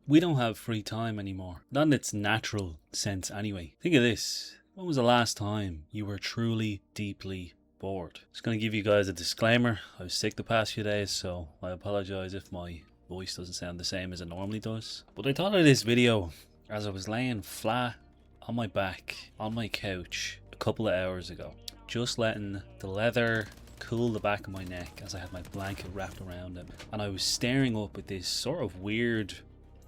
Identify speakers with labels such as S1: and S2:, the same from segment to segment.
S1: We don't have free time anymore. Not in its natural sense anyway. Think of this. When was the last time you were truly, deeply bored? Just going to give you guys a disclaimer. I was sick the past few days, so I apologise if my voice doesn't sound the same as it normally does. But I thought of this video as I was laying flat on my back, on my couch, a couple of hours ago. Just letting the leather cool the back of my neck as I had my blanket wrapped around it. And I was staring up at this sort of weird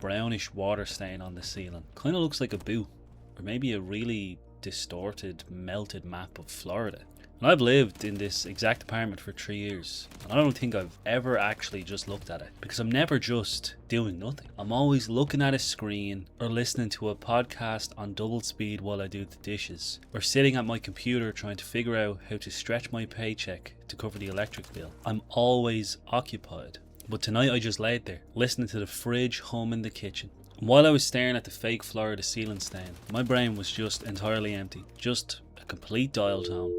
S1: brownish water stain on the ceiling. Kind of looks like a boot, or maybe a really distorted, melted map of Florida. And I've lived in this exact apartment for 3 years, and I don't think I've ever actually just looked at it, because I'm never just doing nothing. I'm always looking at a screen, or listening to a podcast on double speed while I do the dishes, or sitting at my computer trying to figure out how to stretch my paycheck to cover the electric bill. I'm always occupied. But tonight I just laid there, listening to the fridge hum in the kitchen. And while I was staring at the fake Florida ceiling stain, my brain was just entirely empty. Just a complete dial tone.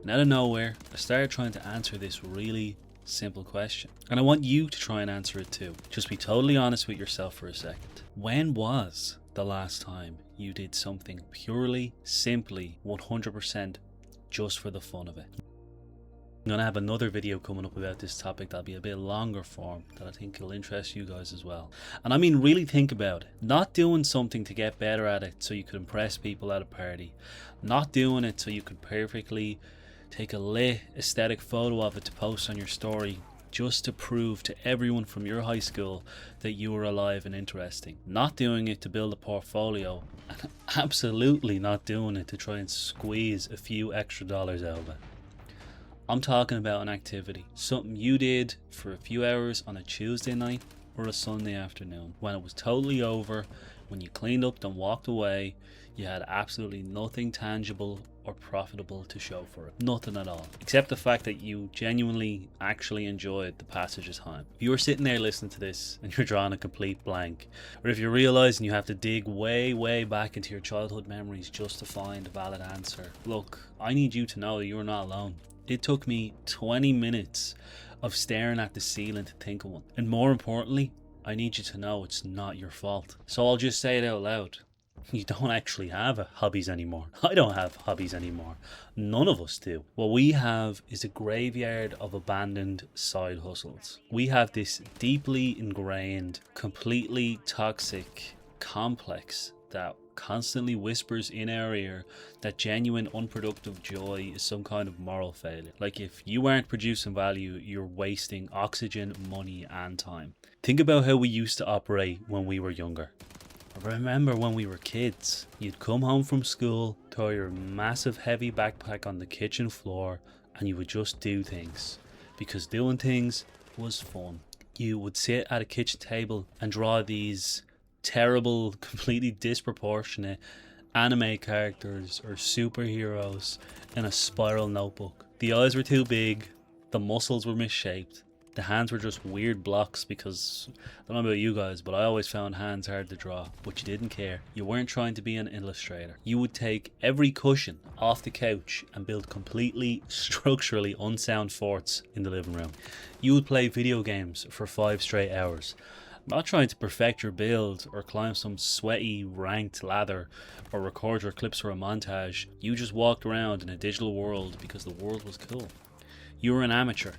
S1: And out of nowhere, I started trying to answer this really simple question. And I want you to try and answer it too. Just be totally honest with yourself for a second. When was the last time you did something purely, simply, 100% just for the fun of it? I'm going to have another video coming up about this topic that'll be a bit longer form that I think will interest you guys as well. And I mean, really think about it. Not doing something to get better at it so you could impress people at a party. Not doing it so you could perfectly take a lit aesthetic photo of it to post on your story just to prove to everyone from your high school that you were alive and interesting. Not doing it to build a portfolio, and absolutely not doing it to try and squeeze a few extra dollars out of it. I'm talking about an activity, something you did for a few hours on a Tuesday night or a Sunday afternoon, when it was totally over, when you cleaned up and walked away. You had absolutely nothing tangible or profitable to show for it. Nothing at all. Except the fact that you genuinely actually enjoyed the passage of time. If you were sitting there listening to this and you're drawing a complete blank, or if you're realizing you have to dig way back into your childhood memories just to find a valid answer, look, I need you to know that you're not alone. It took me 20 minutes of staring at the ceiling to think of one. And more importantly, I need you to know it's not your fault. So I'll just say it out loud. You don't actually have hobbies anymore. I don't have hobbies anymore. None of us do. What we have is a graveyard of abandoned side hustles. We have this deeply ingrained, completely toxic complex that constantly whispers in our ear that genuine unproductive joy is some kind of moral failure. Like if you aren't producing value, you're wasting oxygen, money and time. Think about how we used to operate when we were younger. Remember when we were kids, you'd come home from school, throw your massive heavy backpack on the kitchen floor and you would just do things. Because doing things was fun. You would sit at a kitchen table and draw these terrible, completely disproportionate anime characters or superheroes in a spiral notebook. The eyes were too big, the muscles were misshaped, the hands were just weird blocks because, I don't know about you guys, but I always found hands hard to draw, but you didn't care. You weren't trying to be an illustrator. You would take every cushion off the couch and build completely structurally unsound forts in the living room. You would play video games for 5 straight hours. Not trying to perfect your build or climb some sweaty ranked ladder or record your clips for a montage. You just walked around in a digital world because the world was cool. You were an amateur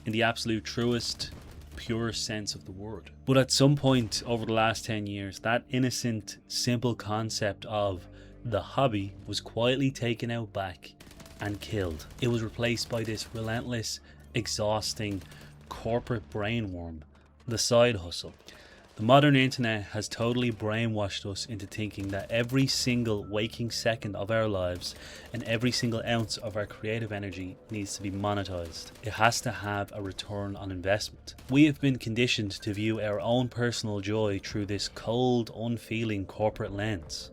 S1: in the absolute truest, purest sense of the word. But at some point over the last 10 years, that innocent, simple concept of the hobby was quietly taken out back and killed. It was replaced by this relentless, exhausting, corporate brainworm, the side hustle. The modern internet has totally brainwashed us into thinking that every single waking second of our lives and every single ounce of our creative energy needs to be monetized. It has to have a return on investment. We have been conditioned to view our own personal joy through this cold, unfeeling corporate lens.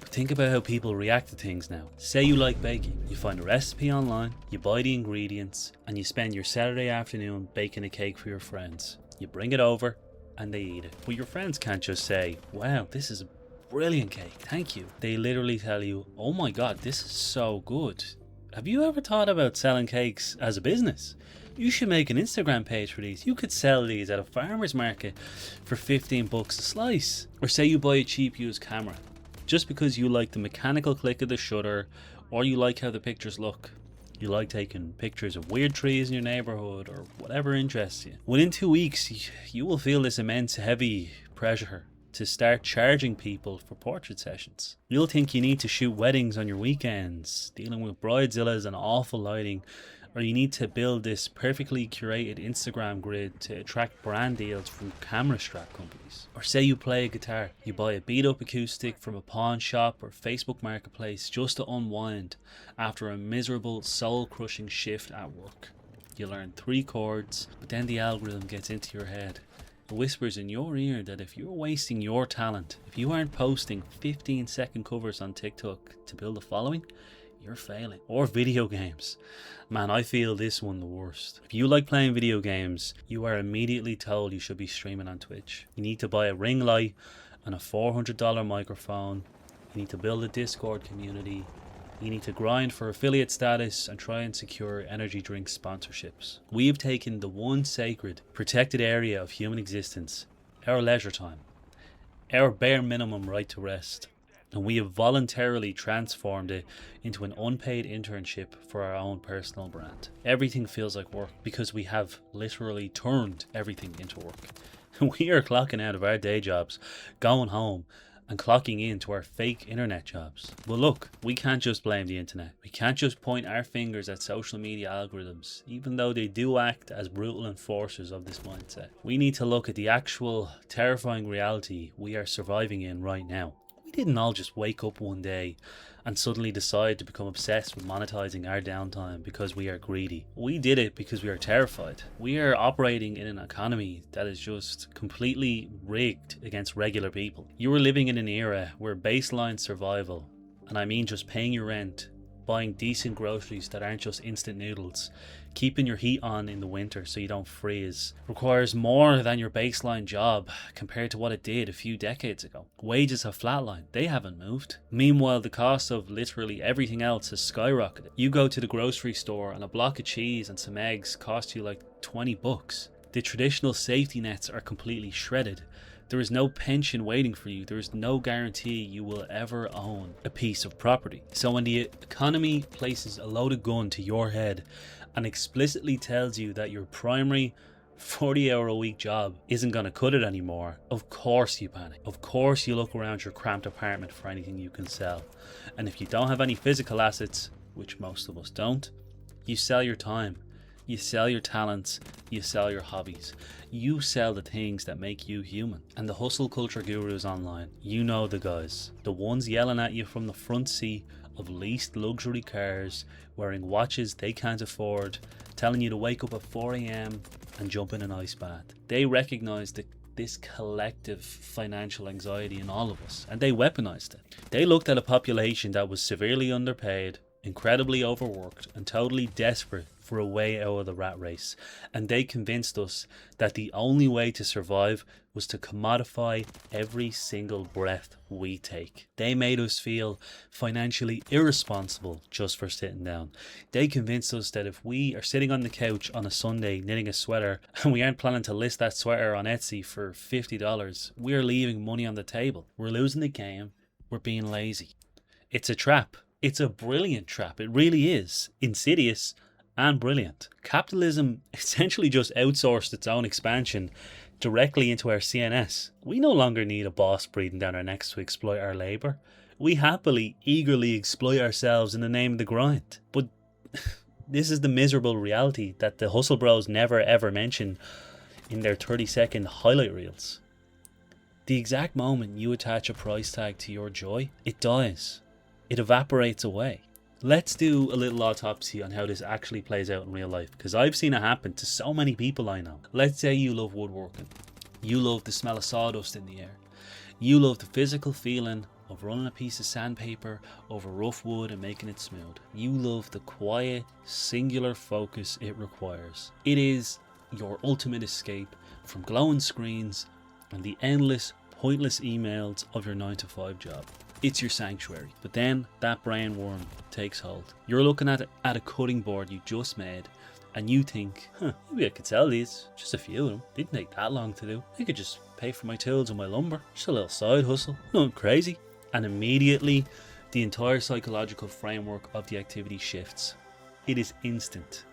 S1: But think about how people react to things now. Say you like baking. You find a recipe online, you buy the ingredients, and you spend your Saturday afternoon baking a cake for your friends. You bring it over and they eat it. But your friends can't just say, wow, this is a brilliant cake, thank you. They literally tell you, oh my god, this is so good. Have you ever thought about selling cakes as a business? You should make an Instagram page for these. You could sell these at a farmer's market for 15 bucks a slice. Or say you buy a cheap used camera just because you like the mechanical click of the shutter, or you like how the pictures look. You like taking pictures of weird trees in your neighborhood, or whatever interests you. Within 2 weeks, you will feel this immense heavy pressure to start charging people for portrait sessions. You'll think you need to shoot weddings on your weekends, dealing with bridezillas and awful lighting, or you need to build this perfectly curated Instagram grid to attract brand deals from camera strap companies. Or say you play a guitar, you buy a beat up acoustic from a pawn shop or Facebook marketplace just to unwind after a miserable soul crushing shift at work. You learn 3 chords, but then the algorithm gets into your head. It whispers in your ear that if you're wasting your talent, if you aren't posting 15-second covers on TikTok to build a following, you're failing. Or video games. Man, I feel this one the worst. If you like playing video games, you are immediately told you should be streaming on Twitch. You need to buy a ring light and a $400 microphone. You need to build a Discord community. You need to grind for affiliate status and try and secure energy drink sponsorships. We've taken the one sacred, protected area of human existence, our leisure time, our bare minimum right to rest, and we have voluntarily transformed it into an unpaid internship for our own personal brand. Everything feels like work because we have literally turned everything into work. We are clocking out of our day jobs, going home, and clocking into our fake internet jobs. But look, we can't just blame the internet. We can't just point our fingers at social media algorithms, even though they do act as brutal enforcers of this mindset. We need to look at the actual terrifying reality we are surviving in right now. We didn't all just wake up one day and suddenly decide to become obsessed with monetizing our downtime because we are greedy. We did it because we are terrified. We are operating in an economy that is just completely rigged against regular people. You are living in an era where baseline survival, and I mean just paying your rent, buying decent groceries that aren't just instant noodles, keeping your heat on in the winter so you don't freeze, requires more than your baseline job compared to what it did a few decades ago. Wages have flatlined, they haven't moved. Meanwhile, the cost of literally everything else has skyrocketed. You go to the grocery store and a block of cheese and some eggs cost you like 20 bucks. The traditional safety nets are completely shredded. There is no pension waiting for you. There is no guarantee you will ever own a piece of property. So when the economy places a loaded gun to your head and explicitly tells you that your primary 40-hour-a-week job isn't going to cut it anymore, of course you panic. Of course you look around your cramped apartment for anything you can sell. And if you don't have any physical assets, which most of us don't, you sell your time. You sell your talents, you sell your hobbies, you sell the things that make you human. And the hustle culture gurus online, you know the guys, the ones yelling at you from the front seat of leased luxury cars, wearing watches they can't afford, telling you to wake up at 4 a.m. and jump in an ice bath. They recognize this collective financial anxiety in all of us, and they weaponized it. They looked at a population that was severely underpaid, incredibly overworked, and totally desperate for a way out of the rat race, and they convinced us that the only way to survive was to commodify every single breath we take. They made us feel financially irresponsible just for sitting down. They convinced us that if we are sitting on the couch on a Sunday knitting a sweater and we aren't planning to list that sweater on Etsy for $50, we're leaving money on the table. We're losing the game. We're being lazy. It's a trap. It's a brilliant trap. It really is. Insidious and brilliant. Capitalism essentially just outsourced its own expansion directly into our CNS. We no longer need a boss breathing down our necks to exploit our labour. We happily, eagerly exploit ourselves in the name of the grind. But this is the miserable reality that the hustle bros never ever mention in their 30-second highlight reels. The exact moment you attach a price tag to your joy, it dies. It evaporates away. Let's do a little autopsy on how this actually plays out in real life, because I've seen it happen to so many people I know. Let's say you love woodworking. You love the smell of sawdust in the air. You love the physical feeling of running a piece of sandpaper over rough wood and making it smooth. You love the quiet, singular focus it requires. It is your ultimate escape from glowing screens and the endless, pointless emails of your 9-to-5 job. It's your sanctuary. But then that brain worm takes hold. You're looking at a cutting board you just made, and you think, maybe I could sell these. Just a few of them. Didn't take that long to do. I could just pay for my tools and my lumber. Just a little side hustle. Nothing crazy. And immediately, the entire psychological framework of the activity shifts. It is instant.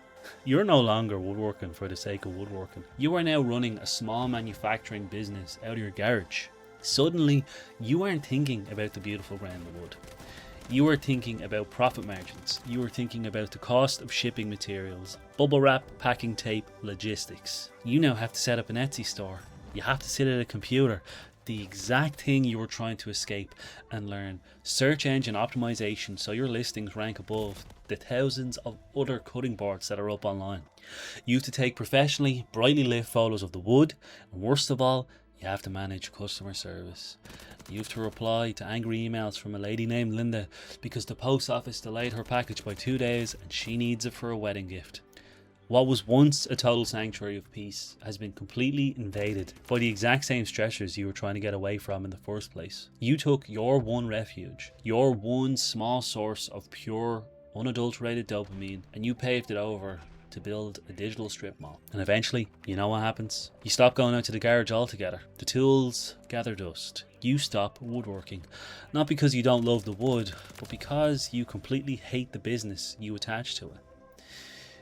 S1: You're no longer woodworking for the sake of woodworking. You are now running a small manufacturing business out of your garage. Suddenly, you aren't thinking about the beautiful grain of wood. You are thinking about profit margins. You are thinking about the cost of shipping materials, bubble wrap, packing tape, logistics. You now have to set up an Etsy store. You have to sit at a computer. The exact thing you were trying to escape and learn. Search engine optimization so your listings rank above the thousands of other cutting boards that are up online. You have to take professionally, brightly lit photos of the wood, and worst of all, you have to manage customer service. You have to reply to angry emails from a lady named Linda because the post office delayed her package by 2 days and she needs it for a wedding gift. What was once a total sanctuary of peace has been completely invaded by the exact same stressors you were trying to get away from in the first place. You took your one refuge, your one small source of pure, unadulterated dopamine, and you paved it over to build a digital strip mall. And eventually, you know what happens? You stop going out to the garage altogether. The tools gather dust. You stop woodworking. Not because you don't love the wood, but because you completely hate the business you attach to it.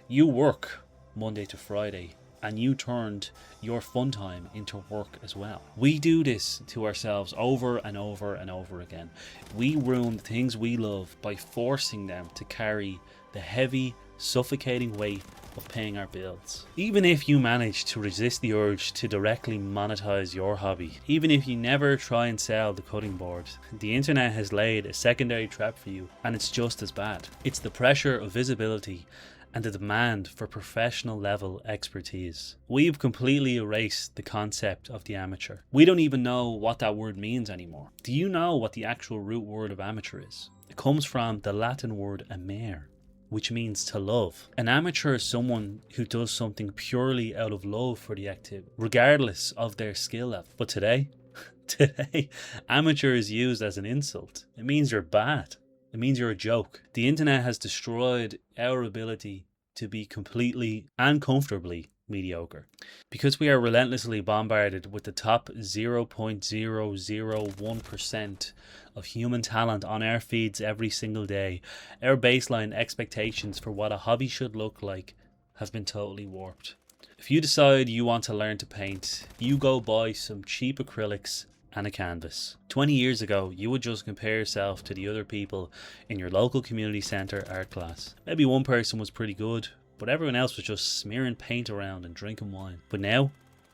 S1: You work Monday to Friday, and you turned your fun time into work as well. We do this to ourselves over and over and over again. We ruin the things we love by forcing them to carry the heavy, suffocating weight of paying our bills. Even if you manage to resist the urge to directly monetize your hobby, even if you never try and sell the cutting board, the internet has laid a secondary trap for you, and it's just as bad. It's the pressure of visibility and the demand for professional level expertise. We've completely erased the concept of the amateur. We don't even know what that word means anymore. Do you know what the actual root word of amateur is? It comes from the Latin word amare, which means to love. An amateur is someone who does something purely out of love for the activity, regardless of their skill level. But today, amateur is used as an insult. It means you're bad. It means you're a joke. The internet has destroyed our ability to be completely and comfortably mediocre. Because we are relentlessly bombarded with the top 0.001% of human talent on our feeds every single day, our baseline expectations for what a hobby should look like have been totally warped. If you decide you want to learn to paint, you go buy some cheap acrylics and a canvas. 20 years ago, you would just compare yourself to the other people in your local community centre art class. Maybe one person was pretty good, but everyone else was just smearing paint around and drinking wine. But now,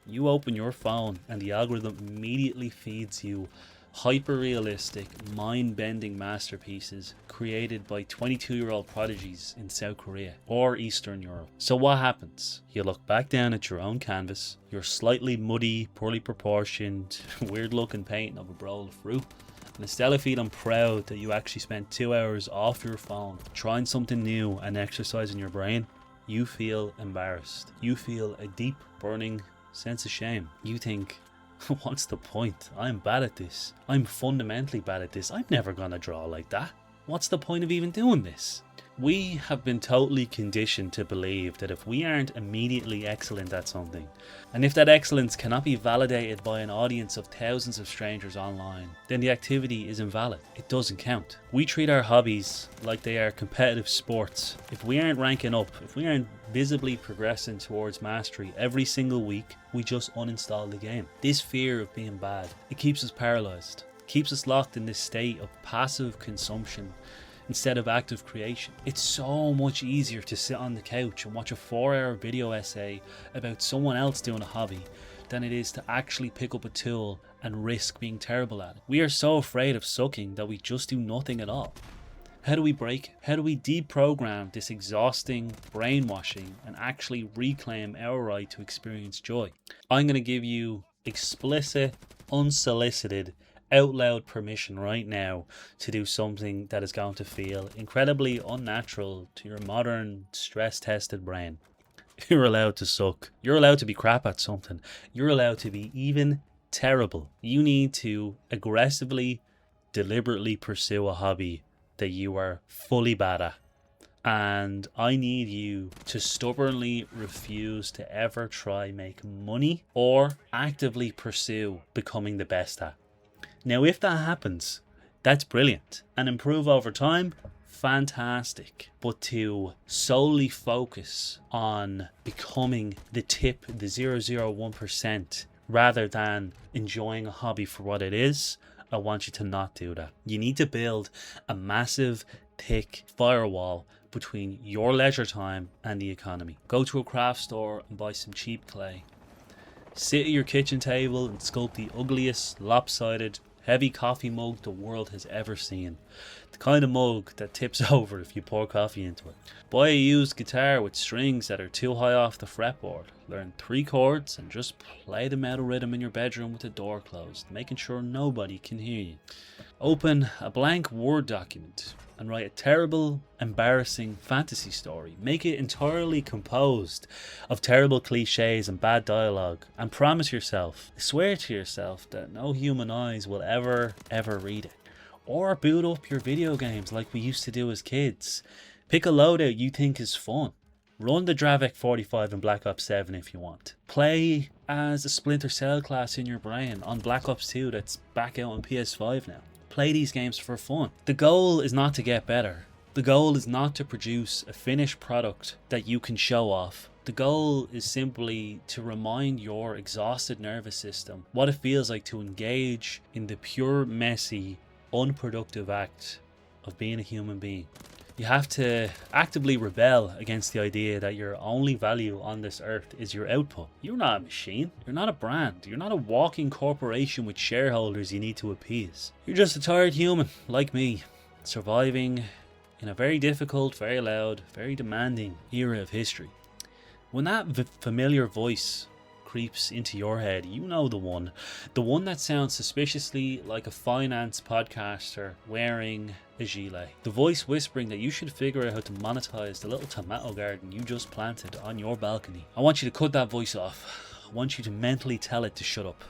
S1: you open your phone and the algorithm immediately feeds you hyper-realistic, mind-bending masterpieces created by 22-year-old prodigies in South Korea or Eastern Europe. So what happens? You look back down at your own canvas, your slightly muddy, poorly proportioned, weird-looking painting of a bowl of fruit, and instead of feeling proud that you actually spent 2 hours off your phone trying something new and exercising your brain, you feel embarrassed. You feel a deep, burning sense of shame. You think, what's the point? I'm bad at this. I'm fundamentally bad at this. I'm never gonna draw like that. What's the point of even doing this? We have been totally conditioned to believe that if we aren't immediately excellent at something, and if that excellence cannot be validated by an audience of thousands of strangers online, then the activity is invalid. It doesn't count. We treat our hobbies like they are competitive sports. If we aren't ranking up, if we aren't visibly progressing towards mastery every single week, we just uninstall the game. This fear of being bad, it keeps us paralyzed. It keeps us locked in this state of passive consumption instead of active creation. It's so much easier to sit on the couch and watch a 4-hour video essay about someone else doing a hobby than it is to actually pick up a tool and risk being terrible at it. We are so afraid of sucking that we just do nothing at all. How do we break it? How do we deprogram this exhausting brainwashing and actually reclaim our right to experience joy? I'm going to give you explicit, unsolicited, out loud permission right now to do something that is going to feel incredibly unnatural to your modern, stress-tested brain. You're allowed to suck. You're allowed to be crap at something. You're allowed to be even terrible. You need to aggressively deliberately pursue a hobby that you are fully bad at. And I need you to stubbornly refuse to ever try make money or actively pursue becoming the best at. Now, if that happens, that's brilliant. And improve over time, fantastic. But to solely focus on becoming the 0.001%, rather than enjoying a hobby for what it is, I want you to not do that. You need to build a massive, thick firewall between your leisure time and the economy. Go to a craft store and buy some cheap clay. Sit at your kitchen table and sculpt the ugliest, lopsided, heavy coffee mug the world has ever seen. The kind of mug that tips over if you pour coffee into it. Buy a used guitar with strings that are too high off the fretboard. Learn 3 chords and just play the metal rhythm in your bedroom with the door closed, making sure nobody can hear you. Open a blank Word document and write a terrible, embarrassing fantasy story. Make it entirely composed of terrible cliches and bad dialogue, and promise yourself, swear to yourself, that no human eyes will ever read it. Or boot up your video games like we used to do as kids. Pick a loadout you think is fun. Run the Dravec 45 in Black Ops 7 if you want. Play as a Splinter Cell class in your brain on Black Ops 2 that's back out on PS5 now. Play these games for fun. The goal is not to get better. The goal is not to produce a finished product that you can show off. The goal is simply to remind your exhausted nervous system what it feels like to engage in the pure, messy, unproductive act of being a human being. You have to actively rebel against the idea that your only value on this earth is your output. You're not a machine. You're not a brand. You're not a walking corporation with shareholders you need to appease. You're just a tired human like me, surviving in a very difficult, very loud, very demanding era of history. When that familiar voice creeps into your head, you know the one that sounds suspiciously like a finance podcaster wearing a gilet. The voice whispering that you should figure out how to monetize the little tomato garden you just planted on your balcony. I want you to cut that voice off. I want you to mentally tell it to shut up.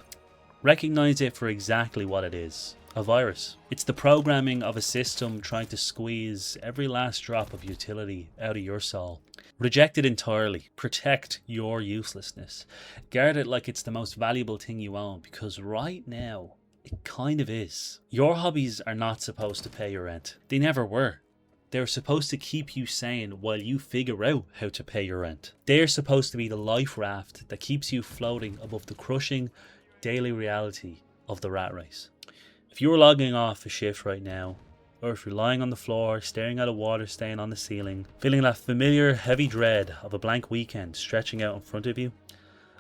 S1: Recognize it for exactly what it is. A virus. It's the programming of a system trying to squeeze every last drop of utility out of your soul. Reject it entirely. Protect your uselessness. Guard it like it's the most valuable thing you own, because right now, it kind of is. Your hobbies are not supposed to pay your rent. They never were. They're supposed to keep you sane while you figure out how to pay your rent. They're supposed to be the life raft that keeps you floating above the crushing daily reality of the rat race. If you were logging off a shift right now, or if you're lying on the floor, staring at a water stain on the ceiling, feeling that familiar heavy dread of a blank weekend stretching out in front of you,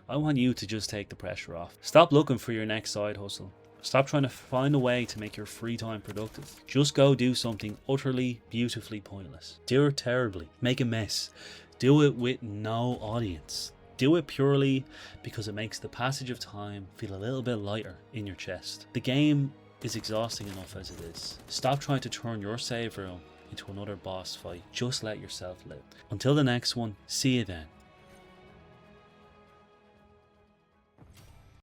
S1: I want you to just take the pressure off. Stop looking for your next side hustle. Stop trying to find a way to make your free time productive. Just go do something utterly, beautifully pointless. Do it terribly. Make a mess. Do it with no audience. Do it purely because it makes the passage of time feel a little bit lighter in your chest. The game is exhausting enough as it is. Stop trying to turn your save room into another boss fight. Just let yourself live. Until the next one, see you then.